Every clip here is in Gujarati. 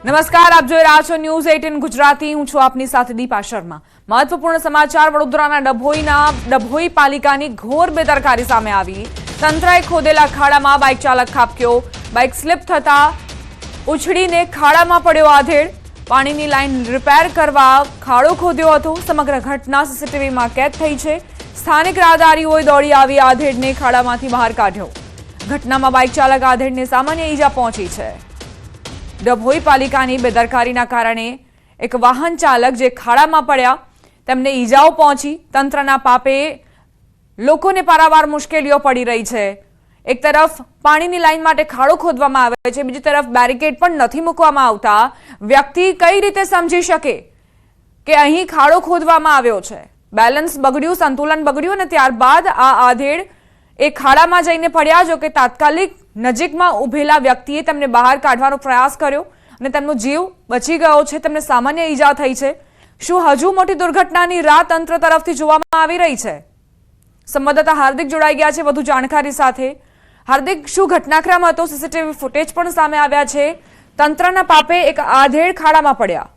નમસ્કાર, આપ જોઈ રહ્યા છો ન્યૂઝ 18 ગુજરાતી. હું છું આપની સાથે દીપા શર્મા. મહત્વપૂર્ણ સમાચાર. વડોદરાના ડભોઈ પાલિકાની ઘોર બેદરકારી સામે આવી. તંત્રએ ખોદેલા ખાડામાં બાઇક ચાલક ખાબક્યો. બાઇક સ્લીપ થતા ઉછળીને ખાડામાં પડ્યો આધેડ. પાણીની લાઇન રિપેર કરવા ખાડો ખોદ્યો હતો. સમગ્ર ઘટના સીસીટીવીમાં કેદ થઈ છે. સ્થાનિક રાહદારીઓએ દોડી આવી આધેડને ખાડામાંથી બહાર કાઢ્યો. ઘટનામાં બાઇક ચાલક આધેડને સામાન્ય ઈજા પહોંચી છે. ડભોઈ પાલિકાની બેદરકારીના કારણે એક વાહન ચાલક જે ખાડામાં પડ્યા તેમને ઈજાઓ પહોંચી. તંત્રના પાપે લોકોને પારાવાર મુશ્કેલીઓ પડી રહી છે. એક તરફ પાણીની લાઈન માટે ખાડો ખોદવામાં આવે છે, બીજી તરફ બેરિકેડ પણ નથી મૂકવામાં આવતા. વ્યક્તિ કઈ રીતે સમજી શકે કે અહીં ખાડો ખોદવામાં આવ્યો છે? બેલેન્સ બગડ્યું, સંતુલન બગડ્યું અને ત્યારબાદ આ આધેડ એ ખાડામાં જઈને પડ્યા. જો કે તાત્કાલિક નજીકમાં ઉભેલા વ્યક્તિએ તેમને બહાર કાઢવાનો પ્રયાસ કર્યો અને તેમનો જીવ બચી ગયો છે. તેમને સામાન્ય ઈજા થઈ છે. શું હજુ મોટી દુર્ઘટનાની રાહ તંત્ર તરફથી જોવામાં આવી રહી છે? સંવાદદાતા હાર્દિક જોડાઈ ગયા છે વધુ જાણકારી સાથે. હાર્દિક, શું ઘટનાક્રમ હતો? સીસીટીવી ફૂટેજ પણ સામે આવ્યા છે. તંત્રના પાપે એક આધેડ ખાડામાં પડ્યા.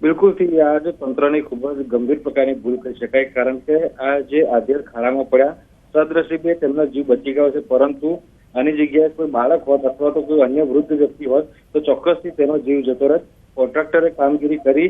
બિલકુલ આ જે તંત્રની ખૂબ જ ગંભીર પ્રકારની ભૂલ કહી શકાય, કારણ કે આ જે આધેડ ખાડામાં પડ્યા સદનસીબે તેમનો જીવ બચી ગયો છે, પરંતુ આની જગ્યાએ કોઈ બાળક હોત અથવા તો કોઈ અન્ય વૃદ્ધ વ્યક્તિ હોત તો ચોક્કસથી તેનો જીવ જતો રહેત. કોન્ટ્રાક્ટરે કામગીરી કરી,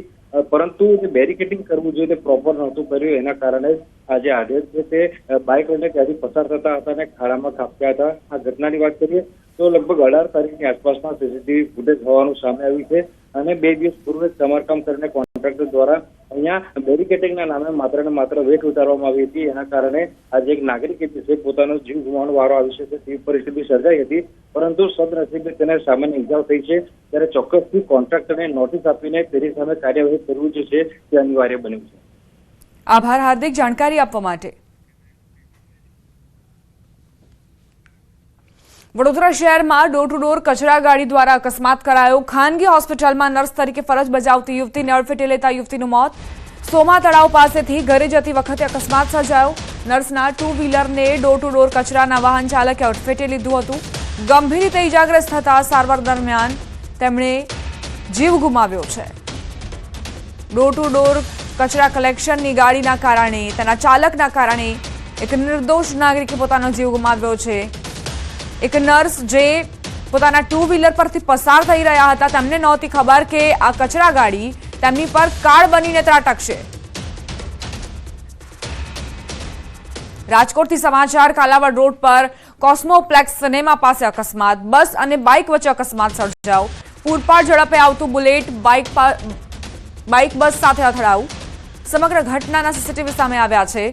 પરંતુ જે બેરિકેડિંગ કરવું જોઈએ તે પ્રોપર નહોતું કર્યું. એના કારણે આ જે આધેડ છે તે બાઇક લઈને ત્યાંથી પસાર થતા હતા અને ખાડામાં ખાબક્યા હતા. આ ઘટનાની વાત કરીએ તો લગભગ 18 તારીખની આસપાસના સીસીટીવી ફૂટેજ હોવાનું સામે આવ્યું છે અને 2 દિવસ પૂર્વે સમારકામ કરીને કોન્ટ્રાક્ટર દ્વારા અહીંયા બેરિકેડિંગના નામે માત્ર ને માત્ર વેટ ઉતારવામાં આવી હતી. એના કારણે આજે એક નાગરિક છે પોતાનો જીવ ગુમાવવાનો વારો આવી શકે તેવી પરિસ્થિતિ સર્જાઈ હતી, પરંતુ સદનસીબે તેને સામાન્ય ઈજાઓ થઈ છે. ત્યારે ચોક્કસથી કોન્ટ્રાક્ટરને નોટિસ આપીને તેની સામે કાર્યવાહી કરવું જે છે તે અનિવાર્ય બન્યું છે. આભાર હાર્દિક, જાણકારી આપવા માટે. વડોદરા શહેરમાં ડોર ટુ ડોર કચરા ગાડી દ્વારા અકસ્માત કરાયો. ખાનગી હોસ્પિટલમાં નર્સ તરીકે ફરજ બજાવતી યુવતીને અડફેટે લેતા યુવતીનું મોત. સોમા તળાવ પાસેથી ઘરે જતી વખતે અકસ્માત સર્જાયો. નર્સના 2 વ્હીલરને ડોર ટુ ડોર કચરાના વાહન ચાલકે અડફેટે લીધું હતું. ગંભીર રીતે ઇજાગ્રસ્ત થતા સારવાર દરમિયાન તેમણે જીવ ગુમાવ્યો છે. ડોર ટુ ડોર કચરા કલેક્શનની ગાડીના કારણે, તેના ચાલકના કારણે એક નિર્દોષ નાગરિકે પોતાનો જીવ ગુમાવ્યો છે. એક નર્સ જે પોતાના 2 વ્હીલર પરથી પસાર થઈ રહ્યા હતા તેમને નહોતી ખબર કે આ કચરા ગાડી તેમની પર કાળ બનીને ત્રાટકશે. રાજકોટથી સમાચાર. કાલાવડ રોડ પર કોસ્મોપ્લેક્સ સિનેમા પાસે અકસ્માત. બસ અને બાઇક વચ્ચે અકસ્માત સર્જાયો. પૂરપાટ ઝડપે આવતું બુલેટ બાઇક બસ સાથે અથડાયું. સમગ્ર ઘટનાના સીસીટીવી સામે આવ્યા છે.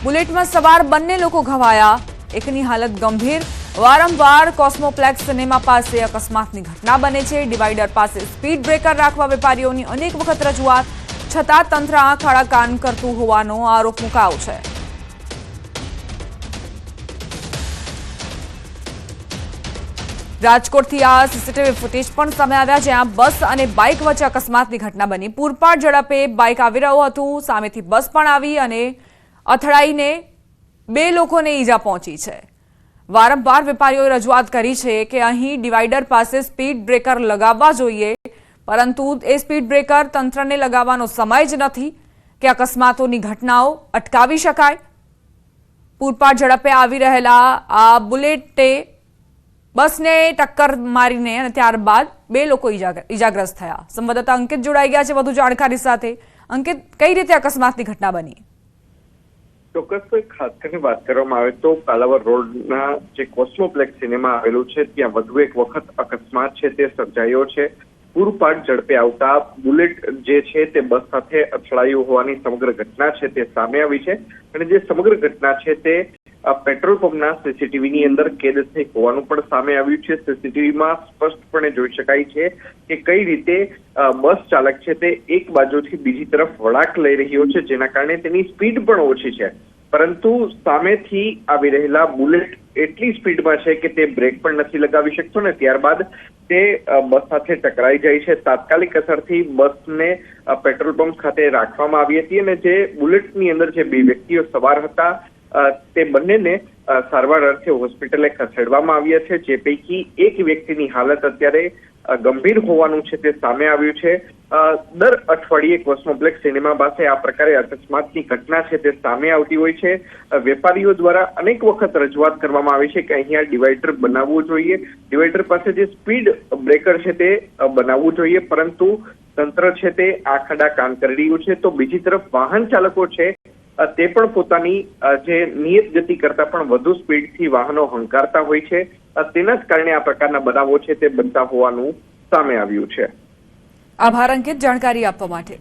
બુલેટમાં સવાર બંને લોકો ઘવાયા. એકની હાલત ગંભીર. વારંવાર કોસ્મોપ્લેક્સ સિનેમા પાસે અકસ્માતની ઘટના બને છે. ડિવાઈડર પાસે સ્પીડ બ્રેકર રાખવા વેપારીઓની અનેક વખત રજૂઆત છતાં તંત્ર આંખ આડા કાન કરતું હોવાનો આરોપ મુકાયો છે. રાજકોટથી આ સીસીટીવી ફૂટેજ પણ સામે આવ્યા જ્યાં બસ અને બાઇક વચ્ચે અકસ્માતની ઘટના બની. પૂરપાટ ઝડપે બાઇક આવી રહ્યું હતું, સામેથી બસ પણ આવી અને અથડાઈને 2 લોકોને ઈજા પહોંચી છે. વારંવાર વેપારીઓએ રજૂઆત કરી છે કે અહીં ડિવાઈડર પાસે સ્પીડ બ્રેકર લગાવવા જોઈએ, પરંતુ એ સ્પીડ બ્રેકર તંત્રને લગાવવાનો સમય જ નથી કે અકસ્માતોની ઘટનાઓ અટકાવી શકાય. પૂરપાટ ઝડપે આવી રહેલા આ બુલેટે બસને ટક્કર મારીને અને ત્યારબાદ 2 લોકો ઈજાગ્રસ્ત થયા. સંવાદદાતા અંકિત જોડાઈ ગયા છે વધુ જાણકારી સાથે. અંકિત, કઈ રીતે અકસ્માતની ઘટના બની? ચોક્કસ કોઈ ખાસ કરીને વાત કરવામાં આવે તો કાલાવડ રોડના જે કોસ્મોપ્લેક્સ સિનેમા આવેલું છે ત્યાં વધુ એક વખત અકસ્માત છે તે સર્જાયો છે. પૂરપાટ ઝડપે આવતા બુલેટ જે છે તે બસ સાથે અથડાયું હોવાની સમગ્ર ઘટના છે તે સામે આવી છે અને જે સમગ્ર ઘટના છે તે પેટ્રોલ પંપના સીસીટીવીની અંદર કેદ થઈ હોવાનું પણ સામે આવ્યું છે. સીસીટીવીમાં સ્પષ્ટપણે જોઈ શકાય છે કે કઈ રીતે બસ ચાલક છે તે એક બાજુથી બીજી તરફ વળાંક લઈ રહ્યો છે, જેના કારણે તેની સ્પીડ પણ ઓછી છે, પરંતુ સામેથી આવી રહેલા બુલેટ એટલી સ્પીડમાં છે કે તે બ્રેક પણ નથી લગાવી શકતો ને ત્યારબાદ તે બસ સાથે ટકરાઈ જાય છે. તાત્કાલિક અસરથી બસને પેટ્રોલ પંપ ખાતે રાખવામાં આવી હતી અને જે બુલેટની અંદર જે 2 વ્યક્તિઓ સવાર હતા તે બંનેને સારવાર અર્થે હોસ્પિટલે ખસેડવામાં આવ્યા છે, જે પૈકી એક વ્યક્તિની હાલત અત્યારે ગંભીર હોવાનું છે તે સામે આવ્યું છે. દર અઠવાડિયે કોસ્મોપ્લેક્સ સિનેમા પાસે આ પ્રકારે અકસ્માતની ઘટના છે તે સામે આવતી હોય છે. વેપારીઓ દ્વારા અનેક વખત રજૂઆત કરવામાં આવી છે કે અહીંયા ડિવાઈડર બનાવવું જોઈએ, ડિવાઈડર પાસે જે સ્પીડ બ્રેકર છે તે બનાવવું જોઈએ, પરંતુ તંત્ર છે તે આ ખાડા કામ કરી રહ્યું છે. તો બીજી તરફ વાહન ચાલકો છે તે પણ પોતાની જે નિયત ગતિ કરતા પણ વધુ સ્પીડથી વાહનો હંકારતા હોય છે. તેના જ કારણે આ પ્રકારના બનાવો છે તે બનતા હોવાનું સામે આવ્યું છે. આભાર અંકિત જાણકારી આપવા માટે.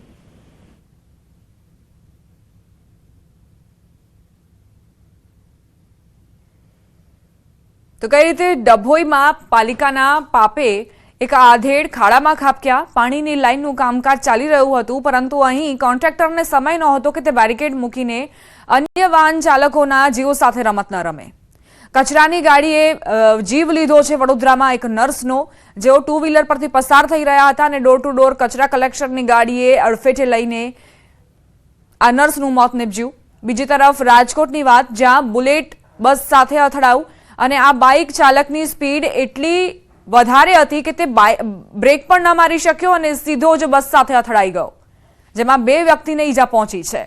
તો કઈ રીતે ડભોઈમાં પાલિકાના પાપે એક આધેડ ખાડામાં ખાબક્યા. પાણીની લાઈનનું કામકાજ ચાલી રહ્યું હતું, પરંતુ અહીં કોન્ટ્રાક્ટરને સમય નહોતો કે તે બેરિકેડ મૂકીને અન્ય વાહન ચાલકોના જીવો સાથે રમત ન રમે. કચરાની ગાડીએ જીવ લીધો છે વડોદરામાં એક નર્સનો, જેઓ ટુ વ્હીલર પરથી પસાર થઈ રહ્યા હતા અને ડોર ટુ ડોર કચરા કલેક્શનની ગાડીએ અડફેટે લઈને આ નર્સનું મોત નીપજ્યું. બીજી તરફ રાજકોટની વાત, જ્યાં બુલેટ બસ સાથે અથડાયું અને આ બાઇક ચાલકની સ્પીડ એટલી વધારે હતી કે તે બ્રેક પણ ન મારી શક્યો અને સીધો જ બસ સાથે અથડાઈ ગયો, જેમાં 2 વ્યક્તિને ઈજા પહોંચી છે.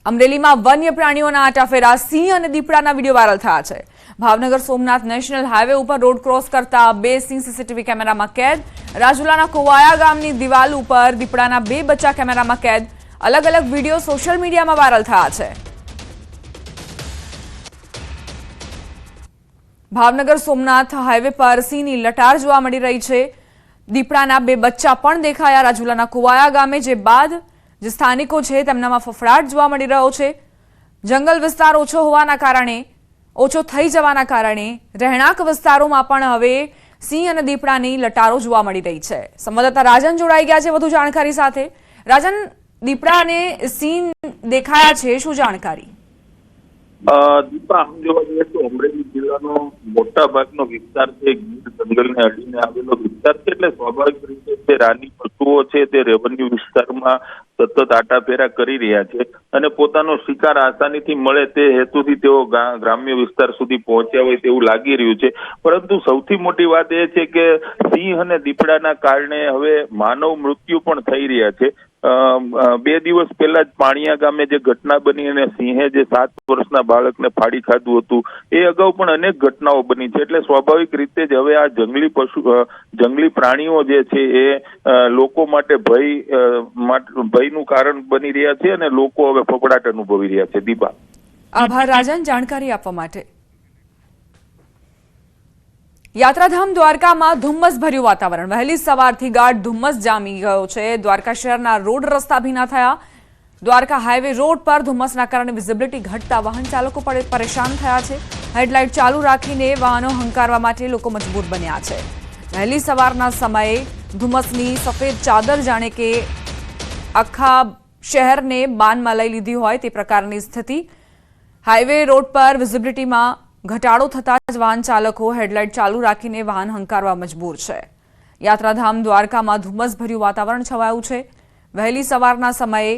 અમરેલીમાં વન્ય પ્રાણીઓના આટાફેરા, સિંહ અને દીપડાના વિડીયો વાયરલ થયા છે. ભાવનગર સોમનાથ નેશનલ હાઈવે ઉપર રોડ ક્રોસ કરતા 2 સિંહ સીસીટીવી કેમેરામાં કેદ. રાજુલાના કોવાયા ગામની દિવાલ ઉપર દીપડાના 2 બચ્ચા કેમેરામાં કેદ. અલગ અલગ વિડીયો સોશિયલ મીડિયામાં વાયરલ થયા છે. ભાવનગર સોમનાથ હાઈવે પર સિંહની લટાર જોવા મળી રહી છે. દીપડાના 2 બચ્ચા પણ દેખાયા રાજુલાના કોવાયા ગામે, જે બાદ જે સ્થાનિકો છે તેમનામાં ફફડાટ જોવા મળી રહ્યો છે. જંગલ વિસ્તાર ઓછો થઈ જવાના કારણે રહેણાંક વિસ્તારોમાં પણ હવે સિંહ અને દીપડાની લટારો જોવા મળી રહી છે. સંવાદદાતા રાજન જોડાઈ ગયા છે વધુ જાણકારી સાથે. રાજન, દીપડા અને સિંહ દેખાયા છે, શું જાણકારી? દીપા, આમ જોવા જઈએ તો અમરેલી જિલ્લાનો મોટા ભાગનો વિસ્તાર છે ગીર જંગલને અડીને આવેલો વિસ્તાર છે, એટલે સ્વાભાવિક રીતે જે રાની પશુઓ છે તે રેવન્યુ વિસ્તારમાં સતત આટાફેરા કરી રહ્યા છે અને પોતાનો શિકાર આસાનીથી મળે તે હેતુથી તેઓ ગ્રામ્ય વિસ્તાર સુધી પહોંચ્યા હોય તેવું લાગી રહ્યું છે. પરંતુ સૌથી મોટી વાત એ છે કે સિંહ અને દીપડાના કારણે હવે માનવ મૃત્યુ પણ થઈ રહ્યા છે. 2 દિવસ પહેલા જ પાણીયા ગામે જે ઘટના બની અને સિંહે જે 7 વર્ષના બાળકને ફાડી ખાધું હતું, એ અગાઉ પણ અનેક ઘટનાઓ બની છે. એટલે સ્વાભાવિક રીતે જ હવે આ જંગલી પ્રાણીઓ જે છે એ લોકો માટે ભયનું કારણ બની રહ્યા છે અને લોકો હવે ફફડાટ અનુભવી રહ્યા છે. દીપા, આભાર રાજન જાણકારી આપવા માટે. યાત્રાધામ દ્વારકામાં ધુમ્મસભર્યું વાતાવરણ. વહેલી સવારથી ગાઢ ધુમ્મસ જામી ગયો છે. દ્વારકા શહેરના રોડ રસ્તા ભીના થયા. દ્વારકા હાઈવે રોડ પર ધુમ્મસના કારણે વિઝિબિલિટી ઘટતા વાહન ચાલકો પરેશાન થયા છે. હેડલાઇટ ચાલુ રાખીને વાહનો હંકારવા માટે લોકો મજબૂર બન્યા છે. વહેલી સવારના સમયે ધુમ્મસની સફેદ ચાદર જાણે કે આખા શહેરને બાનમાં લઈ લીધી હોય તે પ્રકારની સ્થિતિ. હાઈવે રોડ પર વિઝિબિલિટીમાં ઘટાડો થતા જ વાહન ચાલકો હેડલાઇટ ચાલુ રાખીને વાહન હંકારવા મજબૂર છે. યાત્રાધામ દ્વારકામાં ધુમ્મસભર્યું વાતાવરણ છવાયું છે. વહેલી સવારના સમયે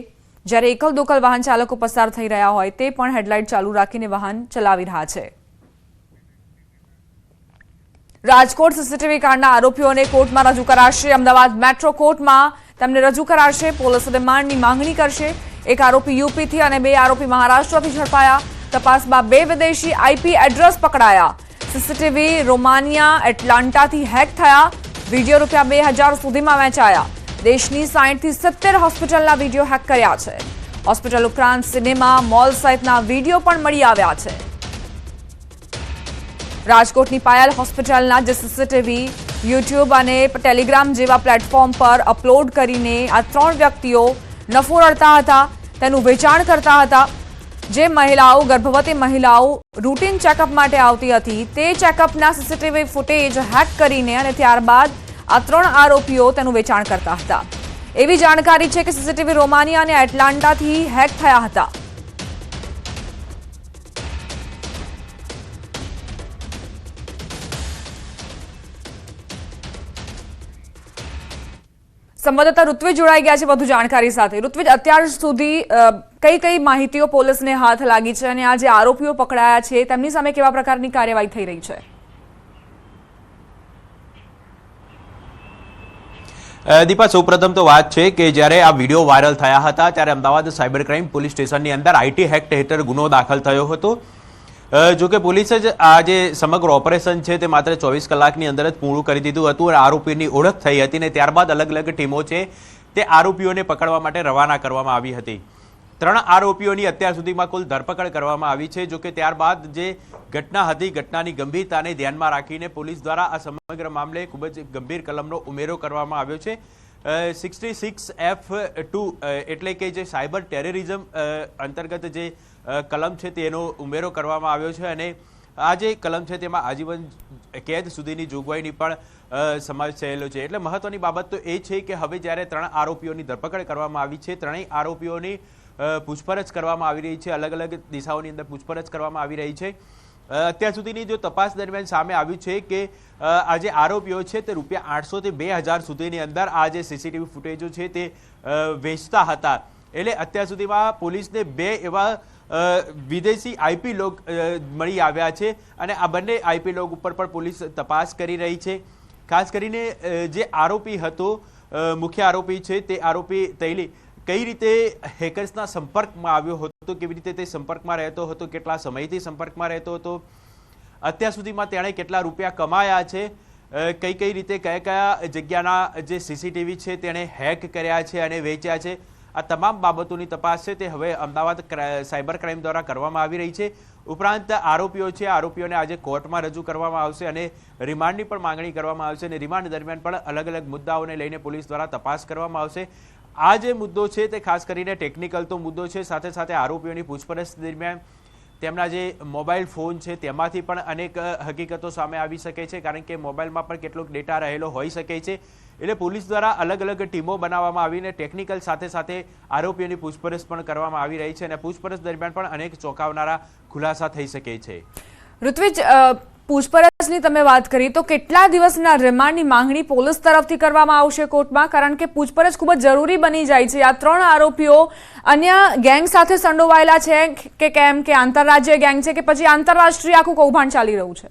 જ્યારે એકલ દોકલ વાહન ચાલકો પસાર થઈ રહ્યા હોય તે પણ હેડલાઇટ ચાલુ રાખીને વાહન ચલાવી રહ્યા છે. રાજકોટ સીસીટીવી કાંડના આરોપીઓને કોર્ટમાં રજૂ કરાશે. અમદાવાદ મેટ્રો કોર્ટમાં તેમને રજૂ કરાશે. પોલીસ રિમાન્ડની માંગણી કરશે. એક આરોપી યુપીથી અને 2 આરોપી મહારાષ્ટ્રથી ઝડપાયા. તપાસમાં 2 વિદેશી આઈપી એડ્રેસ પકડાયા. સીસીટીવી રોમાનિયા એટલાન્ટાથી હેક થયા. વિડીયો ₹2000 સુધીમાં વેચાયા. દેશની 60 થી 70 હોસ્પિટલના વિડીયો હેક કર્યા છે. હોસ્પિટલ ઉપરાંત સિનેમા, મોલ સહિતના વિડીયો પણ મળી આવ્યા છે. રાજકોટની પાયલ હોસ્પિટલના જે સીસીટીવી યુટ્યુબ અને ટેલિગ્રામ જેવા પ્લેટફોર્મ પર અપલોડ કરીને આ 3 વ્યક્તિઓ નફો રળતા હતા, તેનું વેચાણ કરતા હતા. જે મહિલાઓ, ગર્ભવતી મહિલાઓ રૂટીન ચેકઅપ માટે આવતી હતી, તે ચેકઅપના સીસીટીવી ફૂટેજ હેક કરીને અને ત્યારબાદ આ 3 આરોપીઓ તેનું વેચાણ કરતા હતા. એવી જાણકારી છે કે સીસીટીવી રોમાનિયા અને એટલાન્ટાથી હેક થયા હતા. સંવાદદાતા ઋત્વિજ જોડાઈ ગયા છે વધુ જાણકારી સાથે. ઋત્વિજ, અત્યાર સુધી કઈ માહિતીઓ પોલીસને હાથ લાગી છે અને આ જે આરોપીઓ પકડાયા છે તેમની સામે કેવા પ્રકારની કાર્યવાહી થઈ રહી છે? દીપા, સૌપ્રથમ તો વાત છે કે જ્યારે આ વિડીયો વાયરલ થયા હતા ત્યારે અમદાવાદ સાયબર ક્રાઇમ પોલીસ સ્ટેશનની અંદર આઈટી હેક્ટ હેઠળ ગુનો દાખલ થયો હતો. જો કે પોલીસે જ આ જે સમગ્ર ઓપરેશન છે તે માત્ર 24 કલાકની અંદર જ પૂરું કરી દીધું હતું અને આરોપીની ઓળખ થઈ હતી અને ત્યારબાદ અલગ અલગ ટીમો છે તે આરોપીઓને પકડવા માટે રવાના કરવામાં આવી હતી. 3 આરોપીઓની અત્યાર સુધીમાં કુલ ધરપકડ કરવામાં આવી છે. જો કે ત્યારબાદ જે ઘટના હતી, ઘટનાની ગંભીરતાને ધ્યાનમાં રાખીને પોલીસ દ્વારા આ સમગ્ર મામલે ખૂબ જ ગંભીર કલમનો ઉમેરો કરવામાં આવ્યો છે. 66F2 એટલે કે જે સાયબર ટેરરિઝમ અંતર્ગત જે કલમ છે તેનો ઉમેરો કરવામાં આવ્યો છે અને આ જે કલમ છે તેમાં આજીવન કેદ સુધીની જોગવાઈની પણ સમાવેશ થયેલો છે. એટલે મહત્વની બાબત તો એ છે કે હવે જ્યારે 3 આરોપીઓની ધરપકડ કરવામાં આવી છે, 3 આરોપીઓની પૂછપરછ કરવામાં આવી રહી છે, અલગ અલગ દિશાઓની અંદર પૂછપરછ કરવામાં આવી રહી છે. અત્યાર સુધીની જો તપાસ દરમિયાન સામે આવ્યું છે કે આ જે આરોપીઓ છે તે ₹800 થી 2000 સુધીની અંદર આ જે સીસીટીવી ફૂટેજો છે તે વેચતા હતા. એટલે અત્યાર સુધીમાં પોલીસને 2 એવા વિદેશી આઈપી લોગ મળી આવ્યા છે અને આ બંને આઈપી લોગ ઉપર પણ પોલીસ તપાસ કરી રહી છે. ખાસ કરીને જે આરોપી હતો, મુખ્ય આરોપી છે તે આરોપી તૈલી કઈ રીતે હેકર્સના સંપર્કમાં આવ્યો હતો, કેવી રીતે તે સંપર્કમાં રહેતો હતો, કેટલા સમયથી સંપર્કમાં રહેતો હતો, અત્યાર સુધીમાં તેણે કેટલા રૂપિયા કમાયા છે, કઈ રીતે કયા જગ્યાના જે સીસીટીવી છે તેણે હેક કર્યા છે અને વેચ્યા છે, આ તમામ બાબતોની તપાસ છે તે હવે અમદાવાદ સાયબર ક્રાઇમ દ્વારા કરવામાં આવી રહી છે. ઉપરાંત આરોપીઓ છે, આરોપીઓને આજે કોર્ટમાં રજૂ કરવામાં આવશે અને રિમાન્ડની પણ માંગણી કરવામાં આવશે અને રિમાન્ડ દરમિયાન પણ અલગ અલગ મુદ્દાઓને લઈને પોલીસ દ્વારા તપાસ કરવામાં આવશે. આ જે મુદ્દો છે તે ખાસ કરીને ટેકનિકલ તો મુદ્દો છે, સાથે સાથે આરોપીઓની પૂછપરછ દરમિયાન તેમના જે મોબાઈલ ફોન છે તેમાંથી પણ અનેક હકીકતો સામે આવી શકે છે, કારણ કે મોબાઈલમાં પણ કેટલોક ડેટા રહેલો હોઈ શકે છે. એટલે પોલીસ દ્વારા અલગ અલગ ટીમો બનાવવામાં આવીને ટેકનિકલ સાથે સાથે આરોપીઓની પૂછપરછ પણ કરવામાં આવી રહી છે અને પૂછપરછ દરમિયાન પણ અનેક ચોંકાવનારા ખુલાસા થઈ શકે છે. ઋત્વિજ, પૂછપરછની તમે વાત કરી તો કેટલા દિવસના રિમાન્ડની માંગણી પોલીસ તરફથી કરવામાં આવશે કોર્ટમાં? કારણ કે પૂછપરછ ખૂબ જ જરૂરી બની જાય છે. આ 3 આરોપીઓ અન્ય ગેંગ સાથે સંડોવાયેલા છે કે કેમ, કે આંતરરાજ્ય ગેંગ છે કે પછી આંતરરાષ્ટ્રીય આખું કૌભાંડ ચાલી રહ્યું છે?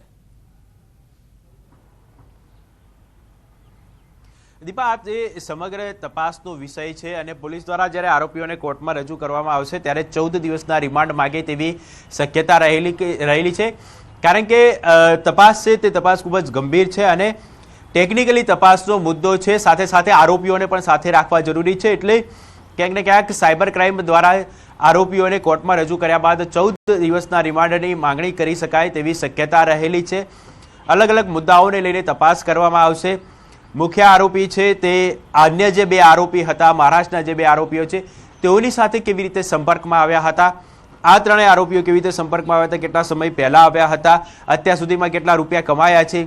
દીપા, આ જે સમગ્ર તપાસનો વિષય છે અને પોલીસ દ્વારા જ્યારે આરોપીઓને કોર્ટમાં રજૂ કરવામાં આવશે ત્યારે 14 દિવસના રિમાન્ડ માગે તેવી શક્યતા રહેલી છે, કારણ કે તપાસ છે તે તપાસ ખૂબ જ ગંભીર છે અને ટેકનિકલી તપાસનો મુદ્દો છે, સાથે સાથે આરોપીઓને પણ સાથે રાખવા જરૂરી છે. એટલે ક્યાંક ને ક્યાંક સાયબર ક્રાઇમ દ્વારા આરોપીઓને કોર્ટમાં રજૂ કર્યા બાદ 14 દિવસના રિમાન્ડની માંગણી કરી શકાય તેવી શક્યતા રહેલી છે. અલગ અલગ મુદ્દાઓને લઈને તપાસ કરવામાં આવશે. મુખ્ય આરોપી છે તે અન્ય જે 2 આરોપી હતા, મહારાષ્ટ્રના જે 2 આરોપીઓ છે તેઓની સાથે કેવી રીતે સંપર્કમાં આવ્યા હતા, આ 3 આરોપીઓ કેવી રીતે સંપર્કમાં આવ્યા હતા, કેટલા સમય પહેલા આવ્યા હતા, અત્યાર સુધીમાં કેટલા રૂપિયા કમાયા છે,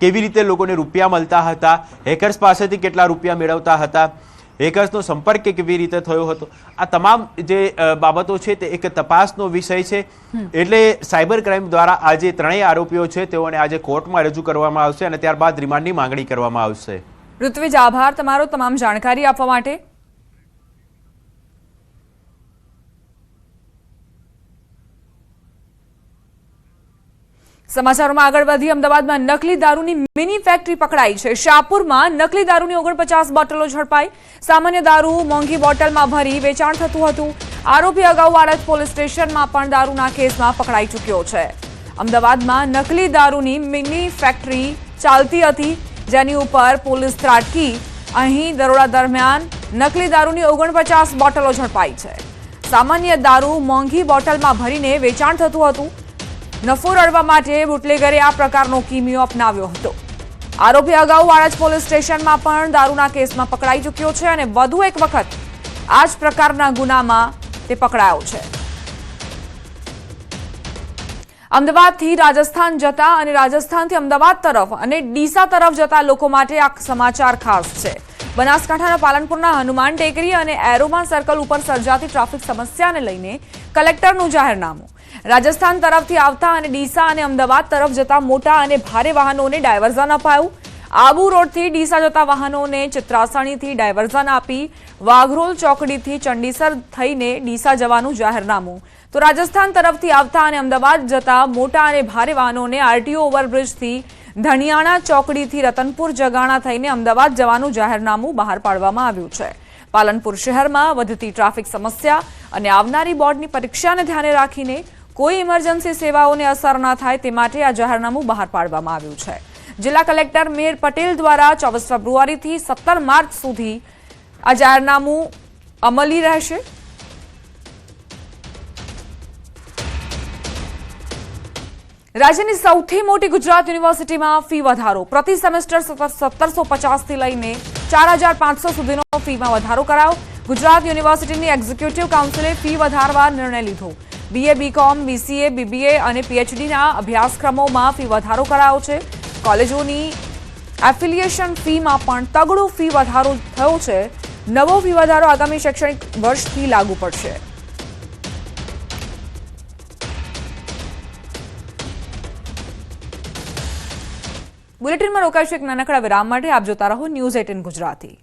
કેવી રીતે લોકોને રૂપિયા મળતા હતા, હેકર્સ પાસેથી કેટલા રૂપિયા મેળવતા હતા, હેકર્સનો સંપર્ક કેવી રીતે થયો હતો, આ તમામ જે બાબતો છે તે એક તપાસનો વિષય છે. એટલે સાયબર ક્રાઇમ દ્વારા આ જે 3 આરોપીઓ છે તેઓને આજે કોર્ટમાં રજૂ કરવામાં આવશે અને ત્યારબાદ રિમાન્ડની માંગણી કરવામાં આવશે. ઋત્વિજ, આભાર તમારો તમામ જાણકારી આપવા માટે. સમાચારોમાં આગળ વધી અમદાવાદમાં નકલી દારૂની મિની ફેક્ટરી પકડાઈ છે. શાહપુરમાં નકલી દારૂની 49 બોટલો ઝડપાઈ. સામાન્ય દારૂ મોંઘી બોટલમાં ભરી વેચાણ થતું હતું. આરોપી અગાઉ વાડજ પોલીસ સ્ટેશનમાં પણ દારૂના કેસમાં પકડાઈ ચૂક્યો છે. અમદાવાદમાં નકલી દારૂની મિની ફેક્ટરી ચાલતી હતી, જેની ઉપર પોલીસ ત્રાટકી. અહીં દરોડા દરમિયાન નકલી દારૂની 49 બોટલો ઝડપાઈ છે. સામાન્ય દારૂ મોંઘી બોટલમાં ભરીને વેચાણ થતું હતું. નફો રળવા માટે બુટલેગરે આ પ્રકારનો કિમિયો અપનાવ્યો હતો. આરોપી અગાઉ વાડજ પોલીસ સ્ટેશનમાં પણ દારૂના કેસમાં પકડાઈ ચૂક્યો છે અને વધુ એક વખત આ જ પ્રકારના ગુનામાં તે પકડાયો છે. અમદાવાદથી રાજસ્થાન જતા અને રાજસ્થાનથી અમદાવાદ તરફ અને ડીસા તરફ જતા લોકો માટે આ સમાચાર ખાસ છે. બનાસકાંઠાના પાલનપુરના હનુમાન ટેકરી અને એરોમા સર્કલ ઉપર સર્જાતી ટ્રાફિક સમસ્યાને લઈને કલેક્ટરનું જાહેરનામું. રાજસ્થાન તરફથી આવતા અને ડીસા અને અમદાવાદ તરફ જતા મોટા અને ભારે વાહનોને ડાયવર્ઝન અપાયું. આબુ રોડથી ડીસા જતા વાહનોને ચિત્રાસણીથી ડાયવર્ઝન આપી વાઘરોલ ચોકડીથી ચંડીસર થઈને ડીસા જવાનું જાહેરનામું. તો રાજસ્થાન તરફથી આવતા અને અમદાવાદ જતા મોટા અને ભારે વાહનોને આરટીઓ ઓવરબ્રિજથી ધણિયાણા ચોકડીથી રતનપુર જગાણા થઈને અમદાવાદ જવાનું જાહેરનામું બહાર પાડવામાં આવ્યું છે. પાલનપુર શહેરમાં વધતી ટ્રાફિક સમસ્યા અને આવનારી બોર્ડની પરીક્ષાને ધ્યાને રાખીને કોઈ ઇમરજન્સી સેવાઓને અસર ન થાય તે માટે આ જાહેરનામું બહાર પાડવામાં આવ્યું છે. જિલ્લા કલેક્ટર મેહર પટેલ દ્વારા 24 ફેબ્રુઆરીથી 17 માર્ચ સુધી આ જાહેરનામું અમલી રહેશે. રાજ્યની સૌથી મોટી ગુજરાત યુનિવર્સિટીમાં ફી વધારો. પ્રતિ સેમેસ્ટર 1750 થી લઈને 4500 સુધીનો ફીમાં વધારો કરાયો. ગુજરાત યુનિવર્સિટીની એક્ઝિક્યુટિવ કાઉન્સિલે ફી વધારવા નિર્ણય લીધો. BA, BCom, BCA, BBA અને PhDના અભ્યાસક્રમોમાં ફી વધારો કરાયો છે. કોલેજોની એફિલિએશન ફીમાં પણ તગડો ફી વધારો થયો છે. નવો ફી વધારો આગામી શૈક્ષણિક વર્ષથી લાગુ પડશે. બુલેટિનમાં રોકાઈશું એક નાનકડા વિરામ માટે. આપ જોતા રહો ન્યૂઝ 18 ગુજરાતી.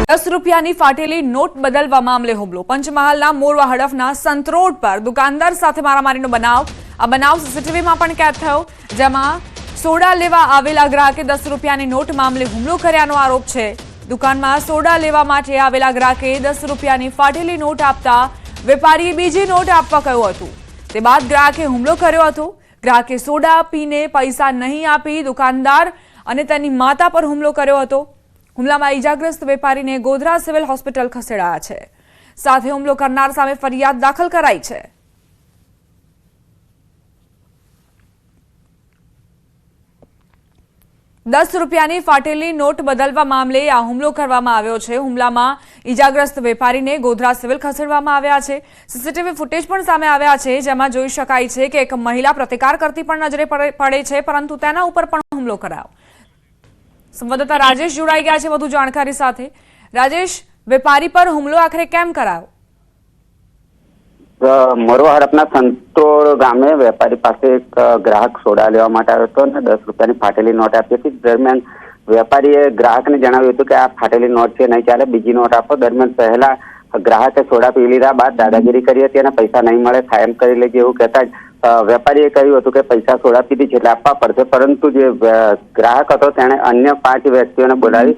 ₹10ની ફાટેલી નોટ બદલવા મામલે હુમલો. પંચમહાલના મોરવા હડફના સંતરોડ પર દુકાનદાર સાથે મારામારીનો બનાવ. આ બનાવ સીસીટીવીમાં પણ કેદ થયો, જેમાં સોડા લેવા આવેલા ગ્રાહકે ₹10ની નોટ મામલે હુમલો કર્યાનો આરોપ છે. દુકાનમાં સોડા લેવા માટે આવેલા ગ્રાહકે ₹10ની ફાટેલી નોટ આપતા વેપારીએ બીજી નોટ આપવા કહ્યું હતું. તે બાદ ગ્રાહકે હુમલો કર્યો હતો. ગ્રાહકે સોડા પીને પૈસા નહીં આપી દુકાનદાર અને તેની માતા પર હુમલો કર્યો હતો. હુમલામાં ઈજાગ્રસ્ત વેપારીને ગોધરા સિવિલ હોસ્પિટલ ખસેડાયા છે. સાથે હુમલો કરનાર સામે ફરિયાદ દાખલ કરાઈ છે. ₹10ની ફાટેલી નોટ બદલવા મામલે આ હુમલો કરવામાં આવ્યો છે. હુમલામાં ઈજાગ્રસ્ત વેપારીને ગોધરા સિવિલ ખસેડવામાં આવ્યા છે. સીસીટીવી ફૂટેજ પણ સામે આવ્યા છે, જેમાં જોઈ શકાય છે કે એક મહિલા પ્રતિકાર કરતી પણ નજરે પડે છે, પરંતુ તેના ઉપર પણ હુમલો કરાયો. સંવાદદાતા રાજેશ જોડાઈ ગયા છે વધુ જાણકારી સાથે. રાજેશ, વેપારી પર હુમલો આખરે કેમ કરાયો? મોરવા હડપના સંતોડ ગામે વેપારી પાસે એક ગ્રાહક સોડા લેવા માટે આવ્યો હતો અને ₹10ની ફાટેલી નોટ આપી હતી. દરમિયાન વેપારીએ ગ્રાહકને જણાવ્યું હતું કે આ ફાટેલી નોટ છે, નહીં ચાલે, બીજી નોટ આપો. દરમિયાન પહેલા ગ્રાહકે સોડા પી લીધા બાદ દાદાગીરી કરી હતી અને પૈસા નહીં મળે કાયમ કરી લેજે એવું કહેતા જ વેપારીએ કહ્યું હતું કે પૈસા સોડા પીધી છે એટલે આપવા પડશે. પરંતુ જે ગ્રાહક હતો તેણે અન્ય 5 વ્યક્તિઓને બોલાવી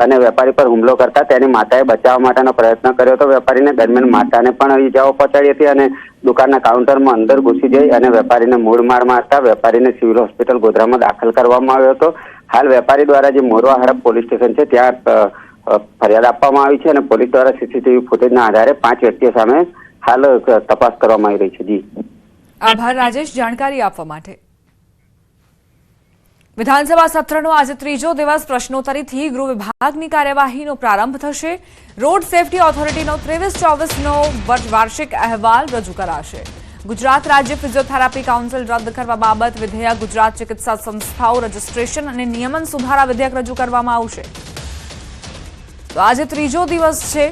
અને વેપારી પર હુમલો કરતા તેની માતાએ બચાવવા માટેનો પ્રયત્ન કર્યો હતો. વેપારીને દરમિયાન માતાને પણ ઈજાઓ પહોંચાડી હતી અને દુકાનના કાઉન્ટરમાં અંદર ઘૂસી જઈ અને વેપારીને મૂળ માર મારતા વેપારીને સિવિલ હોસ્પિટલ ગોધરામાં દાખલ કરવામાં આવ્યો હતો. હાલ વેપારી દ્વારા જે મોરવા હડપ પોલીસ સ્ટેશન છે ત્યાં ફરિયાદ આપવામાં આવી છે અને પોલીસ દ્વારા સીસીટીવી ફૂટેજના આધારે 5 વ્યક્તિઓ સામે હાલ તપાસ કરવામાં આવી રહી છે. જી આભાર રાજેશ, જાણકારી આપવા માટે. વિધાનસભા સત્રનો આજે ત્રીજો દિવસ. પ્રશ્નોત્તરીથી ગૃહ વિભાગની કાર્યવાહીનો પ્રારંભ થશે. રોડ સેફટી ઓથોરિટીનો 23-24નો વાર્ષિક અહેવાલ રજૂ કરાશે. ગુજરાત રાજ્ય ફિઝિયોથેરાપી કાઉન્સિલ રદ કરવા બાબત વિધેયક, ગુજરાત ચિકિત્સા સંસ્થાઓ રજીસ્ટ્રેશન અને નિયમન સુધારા વિધેયક રજૂ કરવામાં આવશે. તો આજે ત્રીજો દિવસ છે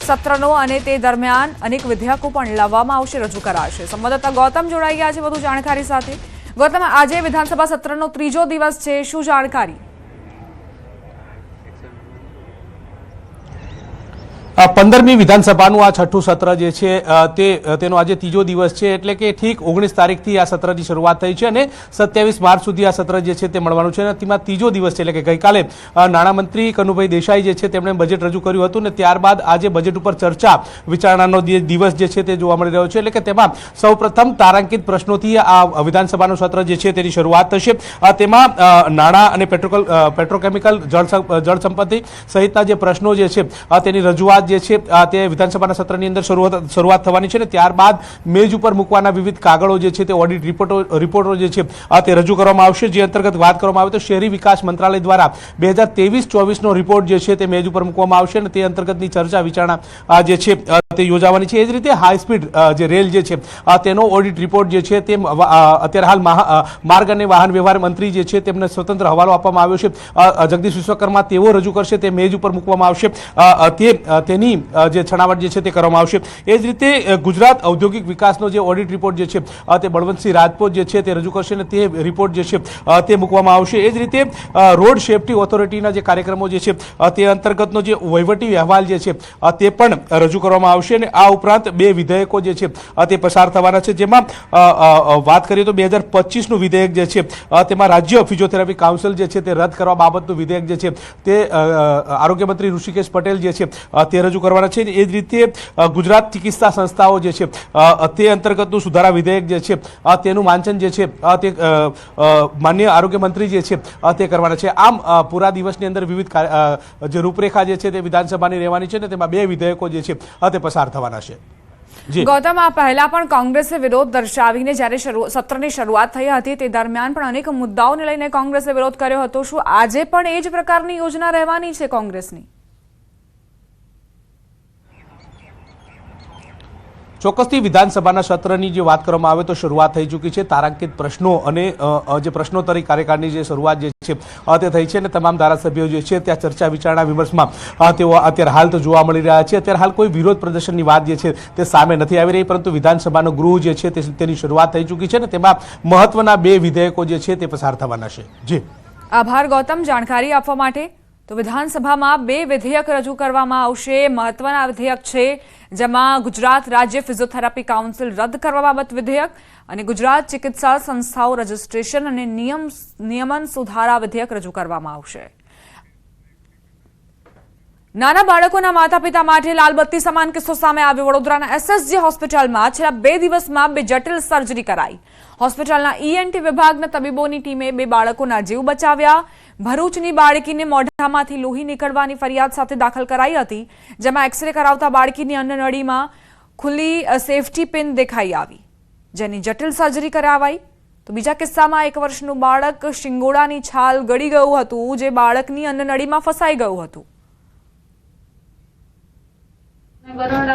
સત્રનો અને તે દરમિયાન અનેક વિધેયકો પણ લાવવામાં આવશે, રજૂ કરાશે. સંવાદદાતા ગૌતમ જોડાઈ ગયા છે વધુ જાણકારી સાથે. ગૌતમ, આજે વિધાનસભા સત્રનો ત્રીજો દિવસ છે, શું જાણકારી? 15મી વિધાનસભાનું આ છઠ્ઠું સત્ર જે છે તેનો આજે ત્રીજો દિવસ છે, એટલે કે ઠીક 19 તારીખથી આ સત્રની શરૂઆત થઈ છે અને 27 માર્ચ સુધી આ સત્ર જે છે તે મળવાનું છે અને તેમાં ત્રીજો દિવસ છે. એટલે કે ગઈકાલે નાણામંત્રી કનુભાઈ દેસાઈ જે છે તેમણે બજેટ રજૂ કર્યું હતું અને ત્યારબાદ આજે બજેટ ઉપર ચર્ચા વિચારણાનો દિવસ જે છે તે જોવા મળી રહ્યો છે. એટલે કે તેમાં સૌપ્રથમ તારાંકિત પ્રશ્નોથી આ વિધાનસભાનું સત્ર જે છે તેની શરૂઆત થશે. તેમાં નાણાં અને પેટ્રોકેમિકલ, જળ સંપત્તિ સહિતના જે પ્રશ્નો જે છે તેની રજૂઆત જે છે તે વિધાનસભાના સત્રની અંદર શરૂઆત થવાની છે અને ત્યારબાદ મેજ ઉપર મૂકવાના વિવિધ કાગળો જે છે તે ઓડિટ રિપોર્ટો જે છે તે રજૂ કરવામાં આવશે. જે અંતર્ગત વાત કરવામાં આવે તો શહેરી વિકાસ મંત્રાલય દ્વારા 2023-24નો રિપોર્ટ જે છે તે મેજ ઉપર મૂકવામાં આવશે અને તે અંતર્ગતની ચર્ચા વિચારણા જે છે તે યોજાવાની છે. એ જ રીતે હાઈ સ્પીડ જે રેલ જે છે તેનો ઓડિટ રિપોર્ટ જે છે તે અત્યારે હાલ માર્ગ અને વાહન વ્યવહાર મંત્રી જે છે તેમને સ્વતંત્ર હવાલો આપવામાં આવ્યો છે. જગદીશ વિશ્વકર્મા તેઓ રજૂ કરશે, તે મેજ ઉપર મૂકવામાં આવશે. તેની તેની જે છણાવટ જે છે તે કરવામાં આવશે। એ જ રીતે ગુજરાત ઔદ્યોગિક વિકાસનો જે ઓડિટ રિપોર્ટ જે છે તે બળવંતસિંહ રાજપૂત જે છે તે રજૂ કરશે અને તે રિપોર્ટ જે છે તે મૂકવામાં આવશે। એ જ રીતે રોડ સેફટી ઓથોરિટીના જે કાર્યક્રમો જે છે તે અંતર્ગતનો જે વહીવટી અહેવાલ જે છે તે પણ રજૂ કરવામાં આવશે અને આ ઉપરાંત 2 વિધેયકો જે છે તે પસાર થવાના છે, જેમાં વાત કરીએ તો 2025નું વિધેયક જે છે તેમાં રાજ્ય ફિઝિયોથેરાપી કાઉન્સિલ જે છે તે રદ કરવા બાબતનું વિધેયક જે છે તે આરોગ્ય મંત્રી ઋષિકેશ પટેલ જે છે તે રજૂ કરવાના છે। એ જ રીતે ગુજરાત ચિકિત્સા સંસ્થાઓ જે છે તે અંતર્ગતનું સુધારા વિધેયક જે છે તેનું વાંચન જે છે તે માનનીય આરોગ્ય મંત્રી જે છે તે કરવાના છે। આમ પૂરા દિવસની અંદર વિવિધ જે રૂપરેખા જે છે તે વિધાનસભાની રહેવાની છે ને તેમાં 2 વિધેયકો જે છે તે પસાર થવાના છે। જી ગૌતમ, આ પહેલા પણ કોંગ્રેસે વિરોધ દર્શાવીને જ્યારે સત્રની શરૂઆત થઈ હતી તે દરમિયાન પણ અનેક મુદ્દાઓને લઈને કોંગ્રેસે વિરોધ કર્યો હતો। શું આજે પણ એ જ પ્રકારની યોજના રહેવાની છે કોંગ્રેસની? ચોક્કસથી વિધાનસભાના સત્રની જે વાત કરવામાં આવે તો શરૂઆત થઈ ચૂકી છે। તારાંકિત પ્રશ્નો અને જે પ્રશ્નોત્તરી કાર્યકાળની જે શરૂઆત જે છે તે થઈ છે અને તમામ ધારાસભ્યો જે છે ત્યાં ચર્ચા વિચારણા વિમર્શમાં તેઓ અત્યારે હાલ તો જોવા મળી રહ્યા છે। અત્યારે હાલ કોઈ વિરોધ પ્રદર્શનની વાત જે છે તે સામે નથી આવી રહી, પરંતુ વિધાનસભાનું ગૃહ જે છે તેની શરૂઆત થઈ ચૂકી છે અને તેમાં મહત્વના 2 વિધેયકો જે છે તે પસાર થવાના છે। જી આભાર ગૌતમ જાણકારી આપવા માટે। તો વિધાનસભામાં 2 વિધેયક રજૂ કરવામાં આવશે। મહત્વના વિધેયક છે જેમાં ગુજરાત રાજ્ય ફિઝિયોથેરાપી કાઉન્સિલ રદ કરવા બાબત વિધેયક અને ગુજરાત ચિકિત્સા સંસ્થાઓ રજિસ્ટ્રેશન અને નિયમન સુધારા વિધેયક રજૂ કરવામાં આવશે। નાના બાળકોના માતા પિતા માટે લાલબત્તી સમાન કિસ્સો સામે આવ્યો। વડોદરાના SSG હોસ્પિટલમાં છેલ્લા 2 દિવસમાં 2 જટિલ સર્જરી કરાઈ। હોસ્પિટલના ENT વિભાગના તબીબોની ટીમે 2 બાળકોના જીવ બચાવ્યા। ભરૂચની બાળકીને મોઢામાંથી લોહી નીકળવાની ફરિયાદ સાથે દાખલ કરાઈ હતી, જેમાં એક્સરે કરાવતા બાળકીની અન્નનળીમાં ખુલ્લી સેફટી પિન દેખાઈ આવી, જેની જટિલ સર્જરી કરાવાઈ। તો બીજા કિસ્સામાં 1 વર્ષનું બાળક શિંગોડાની છાલ ગળી ગયું હતું, જે બાળકની અન્નનળીમાં ફસાઈ ગયું હતું। बड़ौदा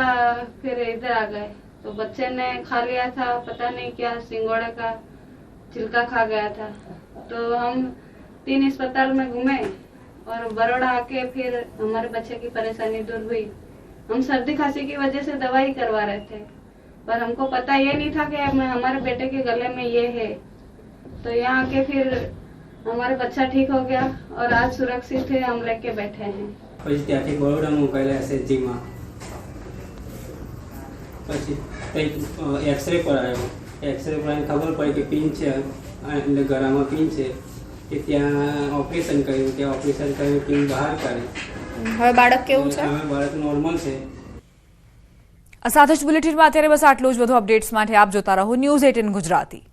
फिर इधर आ गए तो बच्चे ने खा लिया था, पता नहीं क्या सिंगोड़ा का छिलका खा गया था। तो हम 3 अस्पताल में घूमे और बड़ौदा आके फिर हमारे बच्चे की परेशानी दूर हुई। हम सर्दी खांसी की वजह से दवाई करवा रहे थे, पर हमको पता ये नहीं था कि हमारे बेटे के गले में ये है। तो यहाँ आके फिर हमारा बच्चा ठीक हो गया और आज सुरक्षित है, हम लेके बैठे हैं। પછી ત્યાંથી બરોડા મોકલેલા SSGમાં, પછી એક્સરે કરાયો। એક્સરે કરાવીને ખબર પડી કે પિન છે, એટલે ગળામાં પિન છે, કે ત્યાં ઓપરેશન કર્યું, ત્યાં ઓપરેશન કર્યું, પિન બહાર કાઢી। હવે બાળક કેવું છે? હવે બાળક નોર્મલ છે। આ સાથે જ બુલેટિનમાં અત્યારે બસ આટલું જ। વધુ અપડેટ્સ માટે આપ જોતા રહો News 18 ગુજરાતી।